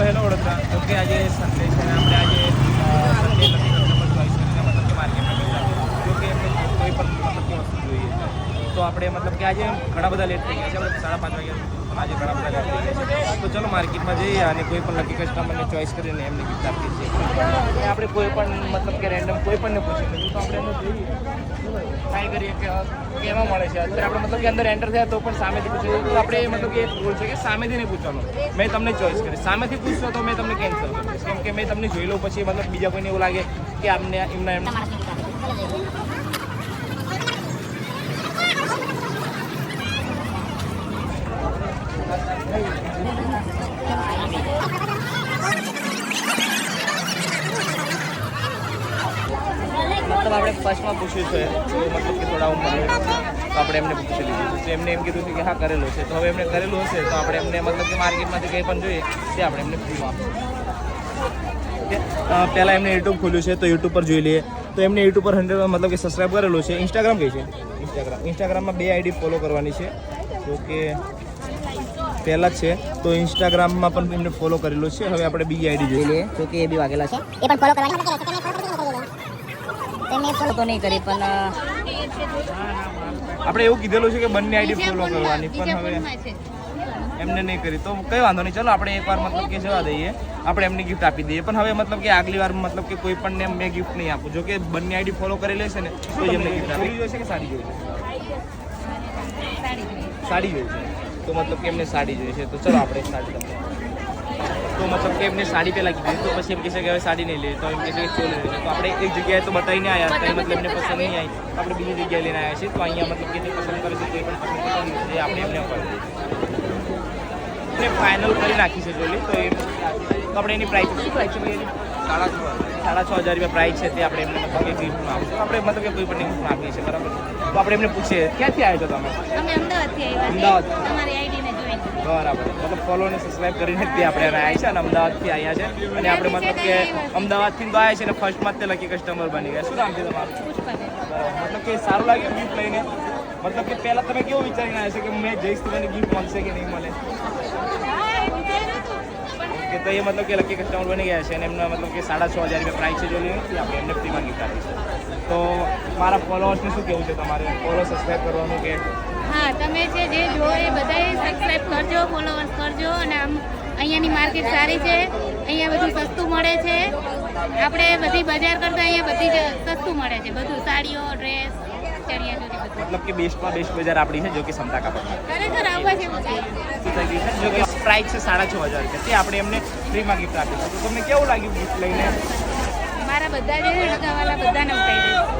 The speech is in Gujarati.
હેલો વડોદરા. તો કે આજે સન્ડે છે અને આપણે આજે સન્ડે નથી કસ્ટમર ચોઈસ કરીને મતલબ કે માર્કેટમાં ગયેલા જો કે એમને કોઈ પણ મતલબ કે વસ્તુ જોઈએ છે તો આપણે મતલબ કે આજે ઘણા બધા લેટ થઈ ગયા છે. આપણે 5:30 વાગ્યા પણ આજે ઘણા બધા લેટ થઈ ગયા છે. તો ચલો માર્કેટમાં જઈએ અને કોઈ પણ લકી કસ્ટમરને ચોઈસ કરીને એમને ગિફ્ટ આપીએ છીએ. અને આપણે કોઈ પણ મતલબ કે રેન્ડમ કોઈ પણને પૂછીએ તો આપણે એમને જોઈએ ટ્રાય કરીએ કે કેવા મળે છે. અત્યારે આપણે મતલબ કે અંદર એન્ટર થયા તો પણ સામેથી પૂછ્યું તો આપણે મતલબ કે રૂલ છે કે સામેથી નહીં પૂછવાનું. મેં તમને ચોઈસ કરી સામેથી પૂછશો તો મેં તમને કેન્સલ કરીશ કેમ કે મેં તમને જોઈ લઉં પછી મતલબ બીજા કોઈને એવું લાગે કે આમને એમના મતલબ આપણે ફર્સ્ટમાં પૂછ્યું છે તો મતલબ કે થોડા ઉંમર તો આપણે એમને પૂછી લીધું તો એમને એમ કીધું છે કે હા કરેલું છે. તો હવે એમને કરેલું હશે તો આપણે એમને મતલબ કે માર્કેટમાંથી કંઈ પણ જોઈએ તે આપણે એમને ફ્રીમાં આપીશું. પહેલાં એમને યુટ્યુબ ખોલ્યું છે તો યુટ્યુબ પર જોઈ લઈએ. તો એમને યુટ્યુબ પર 100 મતલબ કે સબસ્ક્રાઈબ કરેલું છે. ઇન્સ્ટાગ્રામ કઈ છે? ઇન્સ્ટાગ્રામમાં 2 આઈડી ફોલો કરવાની છે. તો કે પહેલાં જ છે તો ઇન્સ્ટાગ્રામમાં પણ એમને ફોલો કરેલું છે. હવે આપણે બીજી આઈડી જોઈ લઈએ તો કે એ બી વાગેલા છે. એ પણ ફોલો કરવાની તેમને ફોલો તો નહીં કરી પણ આપણે એવું કીધેલું છે કે બંને આઈડી ફોલો કરવાની પણ હવે એમને નહીં કરી તો કંઈ વાંધો નહીં. ચલો આપણે એકવાર મતલબ કે જવા દઈએ આપણે એમને ગિફ્ટ આપી દઈએ. પણ હવે મતલબ કે આગલી વાર મતલબ કે કોઈ પણ ને મેં ગિફ્ટ નહીં આપું જો કે બંને આઈડી ફોલો કરેલી છે ને તો જ એમને ગિફ્ટ આપી. જોઈએ છે કે સાડી જોઈએ છે? સાડી જોઈએ છે તો મતલબ કે એમને સાડી જોઈએ છે તો ચલો આપણે સાડી તમને તો મતલબ કે એમને સાડી પહેલાં કીધી તો પછી એમ કહેશે કે હવે સાડી નહીં લે તો એમ કહેશે કે ચોલી લે તો આપણે એક જગ્યાએ તો બતાવીને આવ્યા હતા મતલબ એમને પસંદ નહીં આવી તો આપણે બીજી જગ્યાએ લઈને આવ્યા છીએ. તો અહીંયા મતલબ કે જે પસંદ કરે છે તે પણ પસંદ કરી એ આપણે એમને અપાવી દઈએ એને ફાઇનલ કરી નાખી છે ચોલી. તો એ તો આપણે એની પ્રાઇસ શું પ્રાઇસ છે ભાઈ એની? 6,500 રૂપિયા પ્રાઇસ છે તે આપણે એમને મતલબ કે ગિફ્ટમાં આપીશું. આપણે મતલબ કે કોઈ પણ ગિફ્ટમાં આપીએ છીએ બરાબર. તો આપણે એમને પૂછીએ ક્યાંથી આવ્યો છો તમે? અમે અમદાવાદથી આવ્યા અમદાવાદ છીએ તમારી આઈડીને જોઈને. બરાબર મતલબ ફોલો અને સબસ્ક્રાઈબ કરીને જ તે આપણે એને આવ્યા છે અને અમદાવાદથી આવ્યા છે અને આપણે મતલબ કે અમદાવાદથી તો આવ્યા છે અને ફર્સ્ટમાં જ તે લકી કસ્ટમર બની ગયા. શું નામ છે તમારું? બરાબર મતલબ કે સારું લાગ્યું ગિફ્ટ લઈને? મતલબ કે પહેલાં તમે કેવું વિચારીને આવ્યા છે કે મેં જઈશ તો મને ગિફ્ટ મળશે કે નહીં મળે? કે તો એ મતલબ કે લકી કસ્ટમર બની ગયા છે અને એમના મતલબ કે 6,500 રૂપિયા પ્રાઇસ છે જો લઈએ આપણે એમને ફ્રીમાં ગિફ્ટ આપીશું. તો મારા ફોલોઅર્સને શું કહેવું છે તમારે? ફોલો સબસ્ક્રાઈબ કરવાનું કે હા તમે જે જો એ બધાએ સબસ્ક્રાઈબ કરજો, ફોલોવર્સ કરજો. અને આમ અહીંયાની માર્કેટ સારી છે, અહીંયા બધું સસ્તું મળે છે. આપણે બધી બજાર કરતાં અહીંયા બધી સસ્તું મળે છે બધું, સાડીઓ, ડ્રેસ, ચણિયા ચોળી બધું. મતલબ કે બેસ્ટમાં બેસ્ટ બજાર આપણી છે જો કે સમતા કાપડ ખરેખર આવવા જેવું છે. શું થઈ ગયું છે જો કે પ્રાઇસ છે 6,500 રૂપિયા તે આપણે એમને ફ્રીમાં ગિફ્ટ આપીશું. તો તમને કેવું લાગ્યું ગિફ્ટ લઈને? મારા બધા જે લગાવવાલા બધાને ઉઠાઈ દઈશ.